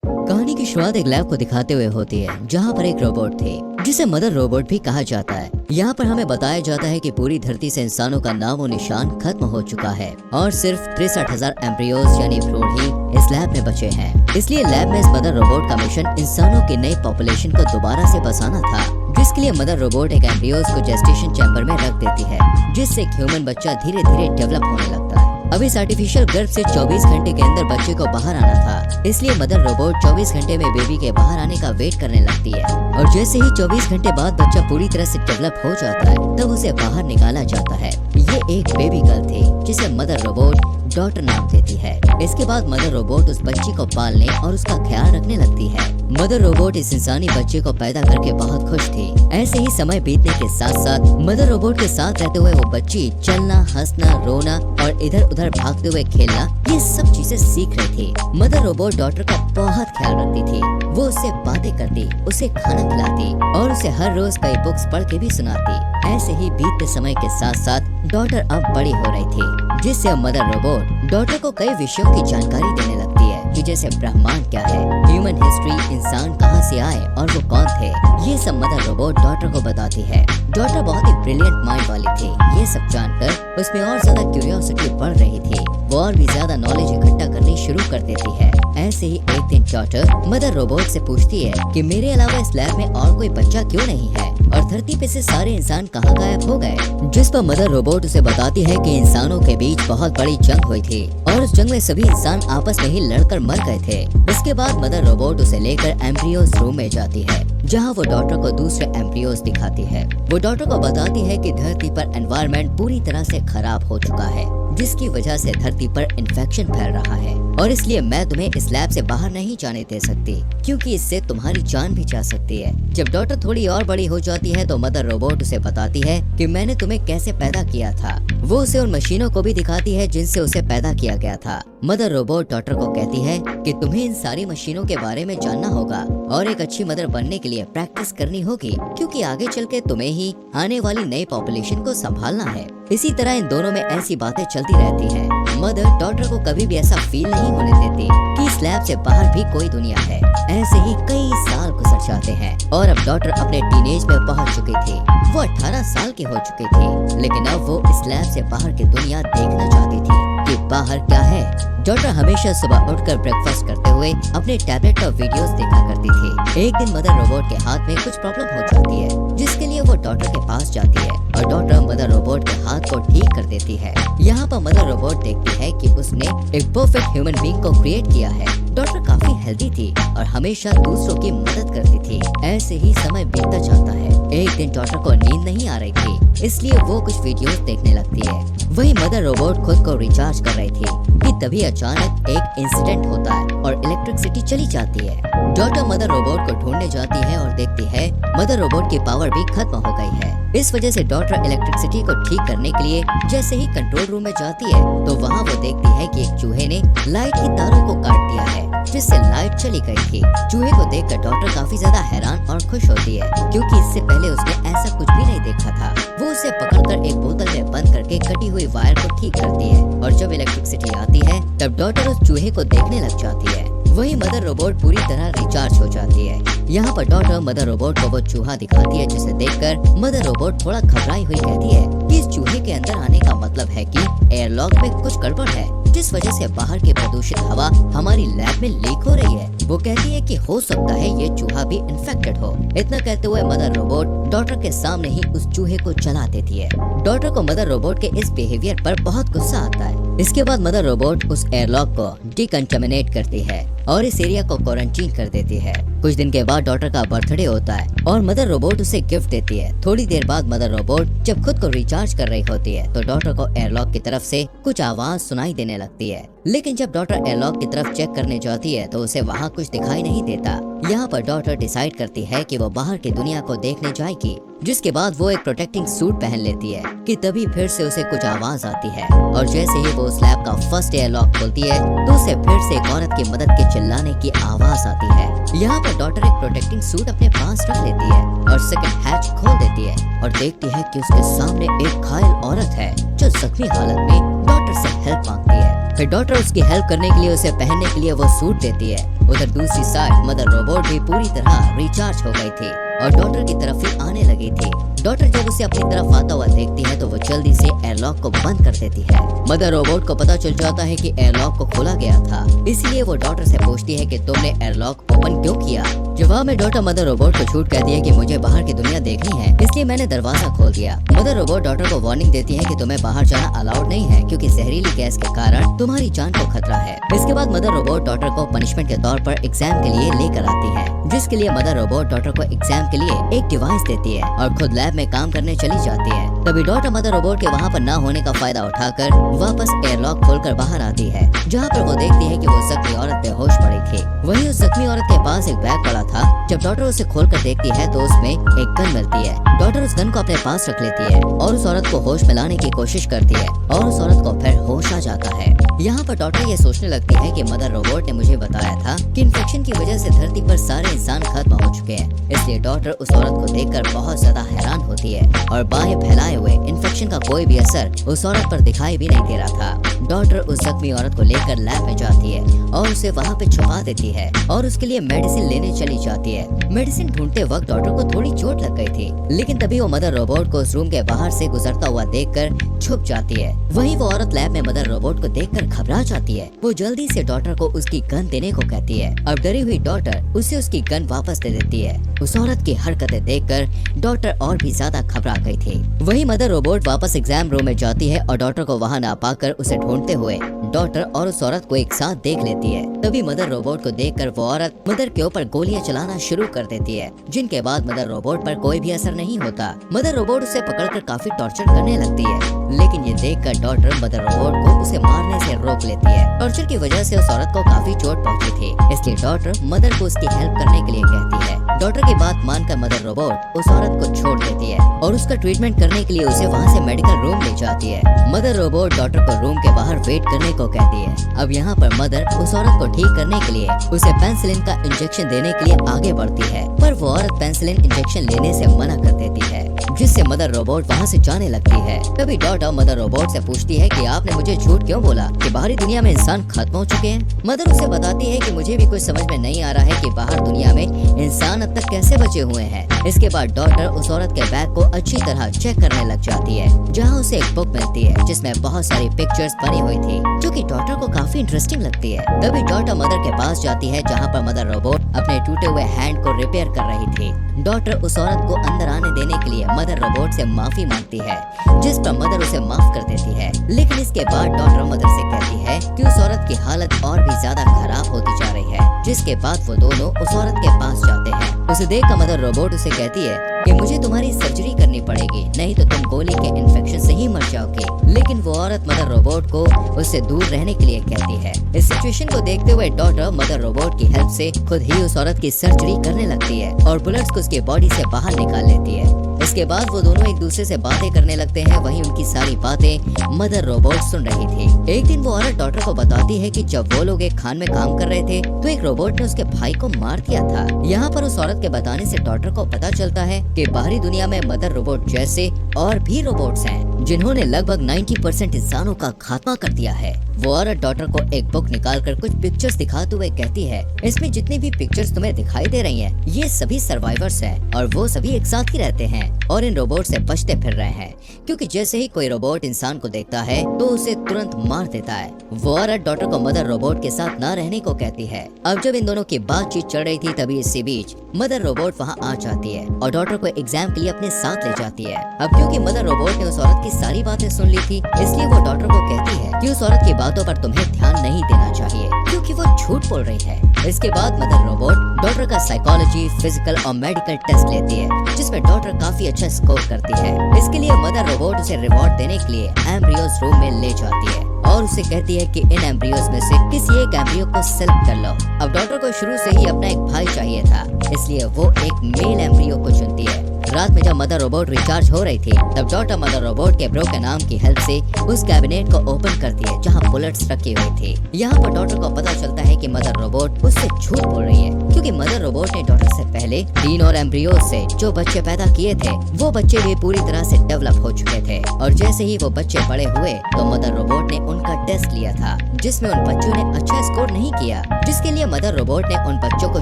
कहानी की शुरुआत एक लैब को दिखाते हुए होती है जहाँ पर एक रोबोट थी जिसे मदर रोबोट भी कहा जाता है। यहाँ पर हमें बताया जाता है कि पूरी धरती से इंसानों का नामो निशान खत्म हो चुका है और सिर्फ 63,000 एम्ब्रियोज यानी भ्रूण ही इस लैब में बचे हैं। इसलिए लैब में इस मदर रोबोट का मिशन इंसानों की नई पॉपुलेशन को दोबारा से बसाना था, जिसके लिए मदर रोबोट एक एम्ब्रियोज को जेस्टेशन चैम्बर में रख देती है, जिससे एक ह्यूमन बच्चा धीरे धीरे डेवलप होने लगता है। अब इस आर्टिफिशियल गर्भ से 24 घंटे के अंदर बच्चे को बाहर आना था, इसलिए मदर रोबोट 24 घंटे में बेबी के बाहर आने का वेट करने लगती है और जैसे ही 24 घंटे बाद बच्चा पूरी तरह से डेवलप हो जाता है तब उसे बाहर निकाला जाता है। ये एक बेबी गर्ल थी जिसे मदर रोबोट डॉटर नाम देती है। इसके बाद मदर रोबोट उस बच्ची को पालने और उसका ख्याल रखने लगती है। मदर रोबोट इस इंसानी बच्चे को पैदा करके बहुत खुश थी। ऐसे ही समय बीतने के साथ साथ मदर रोबोट के साथ रहते हुए वो बच्ची चलना, हंसना, रोना और इधर उधर भागते हुए खेलना, ये सब चीजें सीख रही थी। मदर रोबोट डॉटर का बहुत ख्याल रखती थी। वो उससे बातें करती, उसे खाना खिलाती और उसे हर रोज कई बुक्स पढ़ के भी सुनाती। ऐसे ही बीतते समय के साथ साथ डॉटर अब बड़ी हो रही थी, जिससे मदर रोबोट डॉटर को कई विषयों की जानकारी देने लगती है कि जैसे ब्रह्मांड क्या है, ह्यूमन हिस्ट्री, इंसान कहां से आए और वो कौन थे, ये सब मदर रोबोट डॉटर को बताती है। डॉटर बहुत ही ब्रिलियंट माइंड वाली थी। ये सब जानकर उसमें और ज्यादा क्यूरियोसिटी बढ़ रही थी। वो और भी ज्यादा नॉलेज इकट्ठा करनी शुरू कर देती है। ऐसे ही एक दिन डॉटर मदर रोबोट से पूछती है कि मेरे अलावा इस लैब में और कोई बच्चा क्यों नहीं है और धरती पे से सारे इंसान कहाँ गायब हो गए। जिस पर मदर रोबोट उसे बताती है कि इंसानों के बीच बहुत बड़ी जंग हुई थी और उस जंग में सभी इंसान आपस में ही लड़कर मर गए थे। इसके बाद मदर रोबोट उसे लेकर एम्ब्रियोज रूम में जाती है, जहाँ वो डॉटर को दूसरे एम्ब्रियोज दिखाती है। वो डॉटर को बताती है कि धरती पर एनवायरनमेंट पूरी तरह से खराब हो चुका है, जिसकी वजह से धरती पर इन्फेक्शन फैल रहा है और इसलिए मैं तुम्हें इस लैब से बाहर नहीं जाने दे सकती, क्योंकि इससे तुम्हारी जान भी जा सकती है। जब डॉटर थोड़ी और बड़ी हो जाती है तो मदर रोबोट उसे बताती है कि मैंने तुम्हें कैसे पैदा किया था। वो उसे उन मशीनों को भी दिखाती है जिनसे उसे पैदा किया गया था। मदर रोबोट डॉटर को कहती है कि तुम्हें इन सारी मशीनों के बारे में जानना होगा और एक अच्छी मदर बनने के लिए प्रैक्टिस करनी होगी, क्योंकि आगे चल के तुम्हें ही आने वाली नई पॉपुलेशन को संभालना है। इसी तरह इन दोनों में ऐसी बातें चलती रहती हैं। मदर डॉटर को कभी भी ऐसा फील नहीं होने देती कि इस लैब से बाहर भी कोई दुनिया है। ऐसे ही कई साल गुजर जाते हैं और अब डॉटर अपने टीनेज में पहुंच चुकी थी। वो 18 साल की हो चुकी थी, लेकिन अब वो इस लैब से बाहर की दुनिया देखना चाहती थी कि बाहर क्या है। डॉटर हमेशा सुबह उठकर ब्रेकफास्ट करते हुए अपने टैबलेट पर वीडियोस देखा करती थी। एक दिन मदर रोबोट के हाथ में कुछ प्रॉब्लम हो जाती है, जिसके लिए वो डॉटर के पास जाती है और डॉटर मदर रोबोट के हाथ को ठीक कर देती है। यहाँ पर मदर रोबोट देखती है कि उसने एक परफेक्ट ह्यूमन बीइंग को क्रिएट किया है। डॉटर काफी हेल्दी थी और हमेशा दूसरों की मदद करती थी। ऐसे ही समय बीतता जाता है। एक दिन डॉटर को नींद नहीं आ रही थी, इसलिए वो कुछ वीडियोस देखने लगती है। वही मदर रोबोट खुद को रिचार्ज कर रही थी कि तभी अचानक एक इंसिडेंट होता है और इलेक्ट्रिसिटी चली जाती है। डॉटर मदर रोबोट को ढूंढने जाती है और देखती है मदर रोबोट की पावर भी खत्म हो गई है। इस वजह से डॉटर इलेक्ट्रिसिटी को ठीक करने के लिए जैसे ही कंट्रोल रूम में जाती है तो वहाँ वो देखती है कि एक चूहे ने लाइट की तारों को काट दिया है, जिससे लाइट चली गई थी। चूहे को देखकर डॉटर काफी ज्यादा हैरान और खुश होती है, क्योंकि इससे पहले उसने ऐसा कुछ भी नहीं देखा था। वो उसे पकड़कर एक बोतल में बंद करके कटी हुई वायर को ठीक करती है और जब इलेक्ट्रिसिटी आती है तब डॉटर उस चूहे को देखने लग जाती है। वही मदर रोबोट पूरी तरह रिचार्ज हो जाती है। यहाँ पर डॉटर मदर रोबोट को वो चूहा दिखाती है, जिसे देखकर मदर रोबोट थोड़ा घबराई हुई कहती है कि इस चूहे के अंदर आने का मतलब है कि एयरलॉक में कुछ गड़बड़ है, जिस वजह से बाहर की प्रदूषित हवा हमारी लैब में लीक हो रही है। वो कहती है कि हो सकता है ये चूहा भी इन्फेक्टेड हो। इतना कहते हुए मदर रोबोट डॉटर के सामने ही उस चूहे को जला देती है। डॉटर को मदर रोबोट के इस बिहेवियर पर बहुत गुस्सा आता है। इसके बाद मदर रोबोट उस एयरलॉक को डिकंटामिनेट करती है और इस एरिया को क्वारंटीन कर देती है। कुछ दिन के बाद डॉटर का बर्थडे होता है और मदर रोबोट उसे गिफ्ट देती है। थोड़ी देर बाद मदर रोबोट जब खुद को रिचार्ज कर रही होती है तो डॉटर को एयरलॉक की तरफ से कुछ आवाज सुनाई देने लगती है, लेकिन जब डॉटर एयरलॉक की तरफ चेक करने जाती है तो उसे वहाँ कुछ दिखाई नहीं देता। यहाँ पर डॉटर डिसाइड करती है कि वो बाहर की दुनिया को देखने जाएगी, जिसके बाद वो एक प्रोटेक्टिंग सूट पहन लेती है कि तभी फिर से उसे कुछ आवाज आती है और जैसे ही वो उस लैब का फर्स्ट एयरलॉक खोलती है तो उसे फिर से एक औरत की मदद के चिल्लाने की आवाज आती है। यहाँ पर डॉटर एक प्रोटेक्टिंग सूट अपने पास रख लेती है और सेकंड हैच खोल देती है और देखती है कि उसके सामने एक घायल औरत है जो जख्मी हालत में डॉटर से हेल्प मांगती है। फिर डॉटर उसकी हेल्प करने के लिए उसे पहनने के लिए वो सूट देती है। उधर दूसरी साइड मदर रोबोट भी पूरी तरह रिचार्ज हो गई थी और डॉटर की तरफ ही आने लगी थी। डॉटर जब उसे अपनी तरफ आता हुआ देखती है तो वो जल्दी से एयरलॉक को बंद कर देती है। मदर रोबोट को पता चल जाता है कि एयरलॉक को खोला गया था, इसलिए वो डॉटर से पूछती है कि तुमने एयरलॉक ओपन क्यों किया। जवाब में डॉटर मदर रोबोट को झूठ कहती है कि मुझे बाहर की दुनिया देखनी है, इसलिए मैंने दरवाजा खोल दिया। मदर रोबोट डॉटर को वार्निंग देती है कि तुम्हें बाहर जाना अलाउड नहीं है क्योंकि जहरीली गैस के कारण तुम्हारी जान को खतरा है। इसके बाद मदर रोबोट डॉटर को पनिशमेंट के तौर पर एग्जाम के लिए लेकर आती है, जिसके लिए मदर रोबोट डॉटर को एग्जाम के लिए एक डिवाइस देती है और खुद लैब में काम करने चली जाती है। तभी डॉटर मदर रोबोट के वहाँ पर ना होने का फायदा उठाकर वापस एयरलॉक खोलकर बाहर आती है, जहाँ पर वो देखती है कि वो जख्मी औरत बेहोश पड़ी थी। वहीं उस जख्मी औरत के पास एक बैग पड़ा था। जब डॉटर उसे खोलकर देखती है तो उसमें एक गन मिलती है। डॉटर उस गन को अपने पास रख लेती है और उस औरत को होश में लाने की कोशिश करती है और उस औरत को फिर होश आ जाता है। यहाँ पर डॉटर ये सोचने लगती है कि मदर रोबोट ने मुझे बताया था कि इन्फेक्शन की वजह से धरती पर सारे इंसान खत्म हो चुके हैं, इसलिए डॉटर उस औरत को देखकर बहुत ज्यादा हैरान होती है और बाहें फैलाए हुए इन्फेक्शन का कोई भी असर उस औरत पर दिखाई भी नहीं दे रहा था। डॉटर उस जख्मी औरत को लेकर लैब में जाती है और उसे वहाँ पे छुपा देती है और उसके लिए मेडिसिन लेने चली जाती है। मेडिसिन ढूंढते वक्त डॉटर को थोड़ी चोट लग गई थी, लेकिन तभी वो मदर रोबोट को उस रूम के बाहर से गुजरता हुआ देखकर छुप जाती है। वहीं वो औरत लैब में मदर रोबोट को देखकर घबरा जाती है। वो जल्दी से डॉटर को उसकी गन देने को कहती है। अब डरी हुई डॉटर उसे उसकी गन वापस दे देती है। उस औरत की हरकतें देखकर डॉटर और भी ज्यादा घबरा गई थी। वहीं मदर रोबोट वापस एग्जाम रूम में जाती है और डॉटर को वहां ना पाकर उसे ढूंढते हुए डॉटर और उस औरत को एक साथ देख लेती है। तभी मदर रोबोट को देखकर वो औरत मदर के ऊपर गोलियां चलाना शुरू कर देती है, जिनके बाद मदर रोबोट पर कोई भी असर नहीं होता। मदर रोबोट उसे पकड़कर काफी टॉर्चर करने लगती है, लेकिन ये देखकर डॉटर मदर रोबोट को उसे मारने से रोक लेती है। टॉर्चर की वजह से उस औरत को काफी चोट पहुंची थी, इसलिए डॉटर मदर को उसकी हेल्प करने के लिए कहती है। डॉटर की बात मानकर मदर रोबोट उस औरत को छोड़ देती है और उसका ट्रीटमेंट करने के लिए उसे वहाँ से मेडिकल रूम ले जाती है। मदर रोबोट डॉटर को रूम के बाहर वेट करने को कहती है। अब यहाँ पर मदर उस औरत को ठीक करने के लिए उसे पेनिसिलिन का इंजेक्शन देने के लिए आगे बढ़ती है, पर वो औरत पेनिसिलिन इंजेक्शन लेने से मना कर देती है, जिससे मदर रोबोट वहाँ से जाने लगती है। तभी डॉटर मदर रोबोट से पूछती है कि आपने मुझे झूठ क्यों बोला कि बाहरी दुनिया में इंसान खत्म हो चुके हैं। मदर उसे बताती है कि मुझे भी कुछ समझ में नहीं आ रहा है कि बाहर दुनिया में इंसान अब तक कैसे बचे हुए हैं। इसके बाद डॉटर उस औरत के बैग को अच्छी तरह चेक करने लग जाती है, जहाँ उसे एक बुक मिलती है जिसमें बहुत सारी पिक्चर्स बनी हुई थी, जो कि डॉटर को काफी इंटरेस्टिंग लगती है। तभी डॉटर मदर के पास जाती है, जहाँ पर मदर रोबोट अपने टूटे हुए हैंड को रिपेयर कर रही थी। डॉटर उस औरत को अंदर आने देने के लिए मदर रोबोट से माफी मांगती है, जिस पर मदर उसे माफ कर देती है। लेकिन इसके बाद डॉटर मदर से कहती है कि उस औरत की हालत और भी ज्यादा खराब होती जा रही है, जिसके बाद वो दोनों उस औरत के पास जाते हैं। उसे देखकर मदर रोबोट उसे कहती है कि मुझे तुम्हारी सर्जरी करनी पड़ेगी, नहीं तो तुम गोली के इन्फेक्शन से ही मर जाओगी। लेकिन वो औरत मदर रोबोट को उससे दूर रहने के लिए कहती है। इस सिचुएशन को देखते हुए डॉटर मदर रोबोट की हेल्प से खुद ही उस औरत की सर्जरी करने लगती है और बुलेट्स को उसके बॉडी से बाहर निकाल लेती है। इसके बाद वो दोनों एक दूसरे से बातें करने लगते हैं। वहीं उनकी सारी बातें मदर रोबोट सुन रही थी। एक दिन वो औरत डॉटर को बताती है कि जब वो लोग एक खान में काम कर रहे थे तो एक रोबोट ने उसके भाई को मार दिया था। यहाँ पर उस औरत के बताने से डॉटर को पता चलता है कि बाहरी दुनिया में मदर रोबोट जैसे और भी रोबोट्स हैं, जिन्होंने लगभग 90% इंसानों का खात्मा कर दिया है। वो औरत डॉटर को एक बुक निकालकर कुछ पिक्चर्स दिखाते हुए कहती है, इसमें जितनी भी पिक्चर्स तुम्हें दिखाई दे रही हैं, ये सभी सर्वाइवर्स हैं और वो सभी एक साथ ही रहते हैं और इन रोबोट से बचते फिर रहे हैं, क्योंकि जैसे ही कोई रोबोट इंसान को देखता है तो उसे तुरंत मार देता है। वो औरत डॉटर को मदर रोबोट के साथ न रहने को कहती है। अब जब इन दोनों की बातचीत चल रही थी, तभी इसी बीच मदर रोबोट वहाँ आ जाती है और डॉटर को एग्जाम के लिए अपने साथ ले जाती है। अब क्योंकि मदर रोबोट ने उस औरत की सारी बातें सुन ली थी, इसलिए वो डॉटर को कहती है कि उस औरत की बातों पर तुम्हें ध्यान नहीं देना चाहिए, क्योंकि वो झूठ बोल रही है। इसके बाद मदर रोबोट डॉटर का साइकोलॉजी, फिजिकल और मेडिकल टेस्ट लेती है, जिसमें डॉटर काफी अच्छा स्कोर करती है। इसके लिए मदर रोबोट उसे रिवॉर्ड देने के लिए एम्ब्रियोज रूम में ले जाती है और उसे कहती है कि इन एम्ब्रियोज में से किसी एक एम्ब्रियो को सेलेक्ट कर लो। अब डॉटर को शुरू से ही अपना एक भाई चाहिए था, इसलिए वो एक मेल एम्ब्रियो को चुनती है। रात में जब मदर रोबोट रिचार्ज हो रही थी, तब डॉटर मदर रोबोट के ब्रोकन आर्म की हेल्प से उस कैबिनेट को ओपन करती है जहां बुलेट्स रखी हुई थी। यहाँ पर डॉटर को पता चलता है कि मदर रोबोट उससे झूठ बोल रही है, क्योंकि मदर रोबोट ने डॉटर से पहले 3 और एम्ब्रियो से जो बच्चे पैदा किए थे वो बच्चे भी पूरी तरह से डेवलप हो चुके थे। और जैसे ही वो बच्चे बड़े हुए तो मदर रोबोट ने उनका टेस्ट लिया था, जिसमें उन बच्चों ने अच्छा स्कोर नहीं किया, जिसके लिए मदर रोबोट ने उन बच्चों को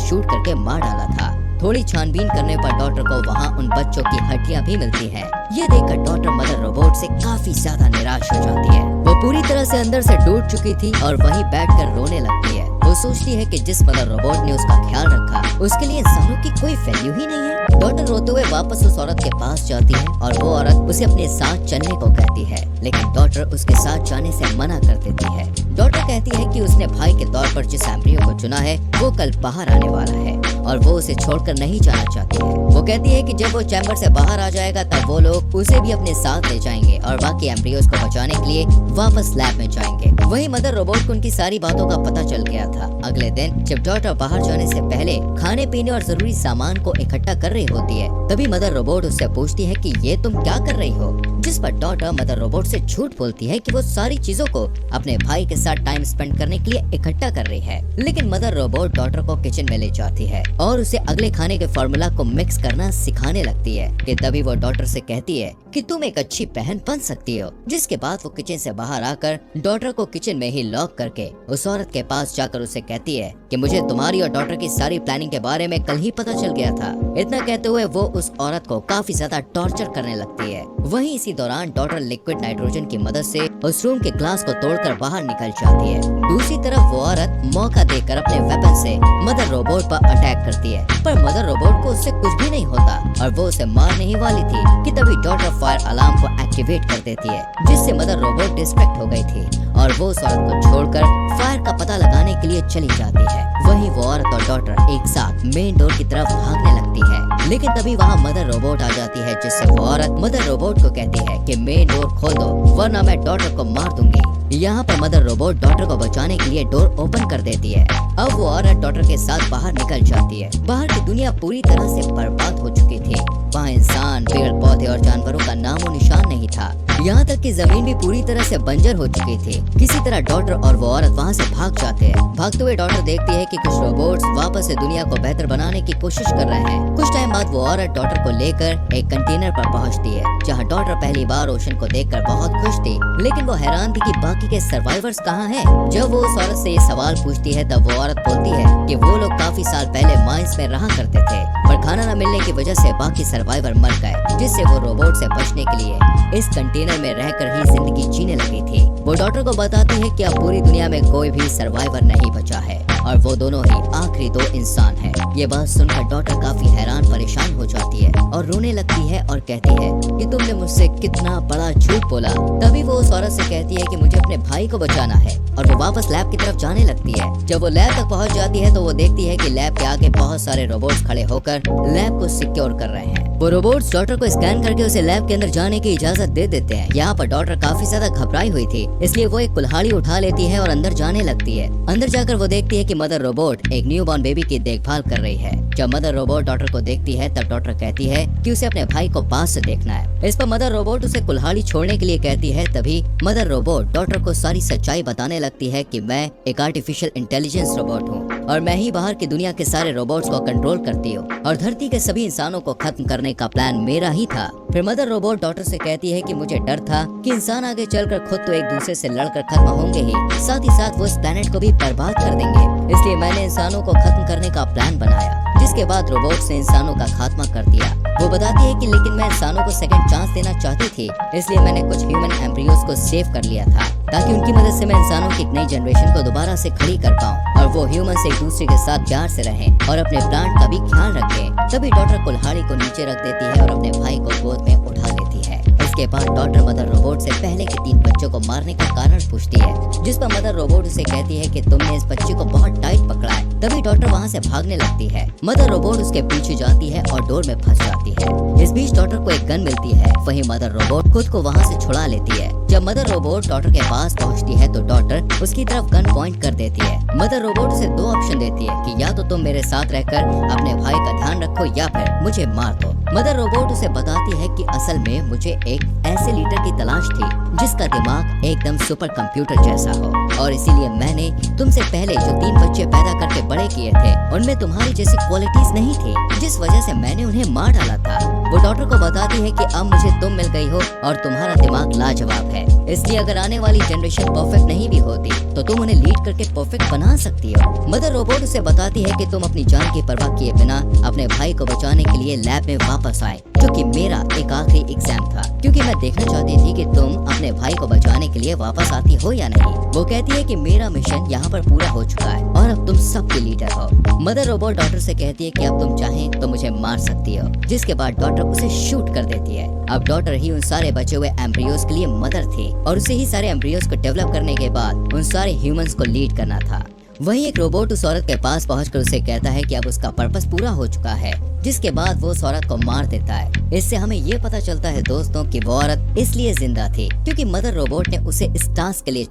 शूट करके मार डाला था। थोड़ी छानबीन करने पर डॉक्टर को वहाँ उन बच्चों की हड्डियाँ भी मिलती हैं। ये देखकर डॉक्टर मदर रोबोट से काफी ज्यादा निराश हो जाती है। वो पूरी तरह से अंदर से टूट चुकी थी और वहीं बैठकर रोने लगती है। वो सोचती है कि जिस मदर रोबोट ने उसका ख्याल रखा उसके लिए इंसानों की कोई वैल्यू ही नहीं है। डॉक्टर रोते हुए वापस उस औरत के पास जाती है और वो औरत उसे अपने साथ चलने को कहती है, लेकिन डॉक्टर उसके साथ जाने से मना कर देती है। डॉक्टर कहती है कि उसने भाई के तौर पर जिस एम्ब्रियो को चुना है वो कल बाहर आने वाला है और वो उसे छोड़कर नहीं जाना चाहती है। वो कहती है कि जब वो चैम्बर से बाहर आ जाएगा तब वो लोग उसे भी अपने साथ ले जाएंगे और बाकी एम्ब्रियोज को बचाने के लिए वापस लैब में जाएंगे। वहीं मदर रोबोट को उनकी सारी बातों का पता चल गया था। अगले दिन जब डॉक्टर बाहर जाने से पहले खाने पीने और जरूरी सामान को इकट्ठा कर रही होती है, तभी मदर रोबोट उससे पूछती है कि ये तुम क्या कर रही हो, जिस पर डॉक्टर मदर रोबोट से झूठ बोलती है कि वो सारी चीजों को अपने भाई के साथ टाइम स्पेंड करने के लिए इकट्ठा कर रही है। लेकिन मदर रोबोट डॉक्टर को किचन में ले जाती है और उसे अगले खाने के फॉर्मूला को मिक्स करना सिखाने लगती है कि तभी वो डॉक्टर से कहती है कि तुम एक अच्छी बहन बन सकती हो। जिसके बाद वो किचन से बाहर आकर डॉक्टर को किचन में ही लॉक करके उस औरत के पास जाकर उसे कहती है कि मुझे तुम्हारी और डॉक्टर की सारी प्लानिंग के बारे में कल ही पता चल गया था। इतना कहते हुए वो उस औरत को काफी ज्यादा टॉर्चर करने लगती है। वहीं इसी दौरान डॉक्टर लिक्विड नाइट्रोजन की मदद से उस रूम के ग्लास को तोड़कर बाहर निकल जाती है। दूसरी तरफ वो औरत मौका देकर अपने वेपन से मदर रोबोट पर अटैक करती है, पर मदर रोबोट को उससे कुछ भी नहीं होता और वो उसे मारने ही वाली थी कि तभी डॉक्टर फायर अलार्म को एक्टिवेट कर देती है, जिससे मदर रोबोट डिस्ट्रैक्ट हो गई थी और वो उस औरत को छोड़कर फायर का पता लगाने के लिए चली जाती है। वहीं वो औरत और डॉक्टर एक साथ मेन डोर की तरफ भागने लगती है, लेकिन तभी वहाँ मदर रोबोट आ जाती है, जिससे वो औरत मदर रोबोट को कहती है कि मेन डोर खोल दो वरना मैं डॉक्टर को मार दूंगी। यहाँ पर मदर रोबोट डॉक्टर को बचाने के लिए डोर ओपन कर देती है। अब वो औरत डॉक्टर के साथ बाहर निकल जाती है। बाहर की दुनिया पूरी तरह से बर्बाद हो चुकी थी। वहाँ इंसान, पेड़ पौधे और जानवरों का नामो निशान नहीं था। यहाँ तक कि जमीन भी पूरी तरह से बंजर हो चुकी थी। किसी तरह डॉक्टर और वो औरत वहाँ से भाग जाते हैं। भागते हुए डॉक्टर देखती है कि कुछ रोबोट्स वापस से दुनिया को बेहतर बनाने की कोशिश कर रहे हैं। कुछ टाइम बाद वो औरत डॉक्टर को लेकर एक कंटेनर पर पहुँचती है, जहाँ डॉक्टर पहली बार ओशन को देखकर बहुत खुश थी, लेकिन वो हैरान थी कि बाकी के सर्वाइवर्स कहाँ हैं। जब वो उस औरत से ये सवाल पूछती है तब वो औरत बोलती है कि वो लोग काफी साल पहले माइंस में रहा करते थे, पर खाना न मिलने की वजह से बाकी सर्वाइवर मर गए, जिससे वो रोबोट से बचने के लिए इस कंटेनर में रहकर ही जिंदगी जीने लगी थी। वो डॉक्टर को बताती है कि अब पूरी दुनिया में कोई भी सर्वाइवर नहीं बचा है और वो दोनों ही आखिरी 2 इंसान हैं। ये बात सुनकर डॉक्टर काफी हैरान परेशान हो जाती है और रोने लगती है और कहती है कि तुमने मुझसे कितना बड़ा झूठ बोला। तभी वो उस औरत से कहती है कि मुझे अपने भाई को बचाना है और वो वापस लैब की तरफ जाने लगती है। जब वो लैब तक पहुंच जाती है तो वो देखती है कि लैब के आगे बहुत सारे रोबोट्स खड़े होकर लैब को सिक्योर कर रहे हैं। वो रोबोट्स डॉक्टर को स्कैन करके उसे लैब के अंदर जाने की इजाजत दे देते हैं। यहाँ पर डॉक्टर काफी ज्यादा घबराई हुई थी, इसलिए वो एक कुल्हाड़ी उठा लेती है और अंदर जाने लगती है। अंदर जाकर वो देखती है कि मदर रोबोट एक न्यूबॉर्न बेबी की देखभाल कर रही है। जब मदर रोबोट डॉक्टर को देखती है तब डॉक्टर कहती है कि उसे अपने भाई को पास से देखना है। इस पर मदर रोबोट उसे कुल्हाड़ी छोड़ने के लिए कहती है। तभी मदर रोबोट डॉक्टर को सारी सच्चाई बताने लगती है कि मैं एक आर्टिफिशियल इंटेलिजेंस रोबोट हूँ और मैं ही बाहर की दुनिया के सारे रोबोट्स को कंट्रोल करती हूँ और धरती के सभी इंसानों को खत्म करने का प्लान मेरा ही था। फिर मदर रोबोट डॉक्टर से कहती है कि मुझे डर था कि इंसान आगे चलकर खुद तो एक दूसरे से लड़कर खत्म होंगे ही, साथ ही साथ वो इस प्लेनेट को भी बर्बाद कर देंगे, इसलिए मैंने इंसानों को खत्म करने का प्लान बनाया। जिसके बाद रोबोट्स ने इंसानों का खात्मा कर दिया। वो बताती है कि लेकिन मैं इंसानों को सेकंड चांस देना चाहती थी, इसलिए मैंने कुछ ह्यूमन एम्ब्रियोज को सेव कर लिया था ताकि उनकी मदद से मैं इंसानों की एक नई जनरेशन को दोबारा से खड़ी कर पाऊँ और वो ह्यूमन से एक दूसरे के साथ प्यार से रहें और अपने प्लांट का भी ख्याल रखें। तभी डॉक्टर कुल्हाड़ी को नीचे रख देती है और अपने भाई को गोद में उठा लेती है। इसके बाद डॉक्टर मदर रोबोट से पहले के 3 बच्चों को मारने का कारण पूछती है, जिस पर मदर रोबोट उसे कहती है कि तुमने इस बच्चे को बहुत टाइट पकड़ा है। तभी डॉक्टर वहाँ से भागने लगती है। मदर रोबोट उसके पीछे जाती है और डोर में फंस जाती है। इस बीच डॉक्टर को एक गन मिलती है, वहीं मदर रोबोट खुद को वहाँ से छुड़ा लेती है। जब मदर रोबोट डॉक्टर के पास पहुँचती है तो डॉक्टर उसकी तरफ गन पॉइंट कर देती है। मदर रोबोट उसे 2 ऑप्शन देती है कि या तो तुम मेरे साथ रहकर अपने भाई का ध्यान रखो या फिर मुझे मार दो। मदर रोबोट उसे बताती है कि असल में मुझे एक ऐसे लीडर की तलाश थी जिसका दिमाग एकदम सुपर कंप्यूटर जैसा हो और इसीलिए मैंने तुमसे पहले जो 3 बच्चे पैदा करके बड़े किए थे उनमें तुम्हारी जैसी क्वालिटीज नहीं थी, जिस वजह से मैंने उन्हें मार डाला था। वो डॉक्टर को बताती है कि अब मुझे तुम मिल गई हो और तुम्हारा दिमाग लाजवाब है, इसलिए अगर आने वाली जनरेशन परफेक्ट नहीं भी होती तो तुम उन्हें लीड करके परफेक्ट बना सकती हो। मदर रोबोट उसे बताती है कि तुम अपनी जान की परवाह किए बिना अपने भाई को बचाने के लिए लैब में वापस आए, जो कि मेरा एक आखिरी एग्जाम था, क्योंकि मैं देखना चाहती थी कि तुम अपने भाई को बचाने के लिए वापस आती हो या नहीं। वो कहती है कि मेरा मिशन यहाँ पर पूरा हो चुका है और अब तुम सबके लीडर हो। मदर रोबोट डॉक्टर से कहती है कि अब तुम चाहें तो मुझे मार सकती हो, जिसके बाद डॉक्टर उसे शूट कर देती है। अब डॉक्टर ही उन सारे बचे हुए एम्ब्रियोज के लिए मदर थी और उसे ही सारे एम्ब्रियोज को डेवलप करने के बाद उन सारे ह्यूमंस को लीड करना था। वहीं एक रोबोट उस औरत के पास पहुंचकर उसे कहता है कि अब उसका पर्पस पूरा हो चुका है, जिसके बाद वो उस औरत को मार देता है। इससे हमें ये पता चलता है दोस्तों कि वो औरत इसलिए जिंदा थी क्योंकि मदर रोबोट ने उसे इस टास्क के लिए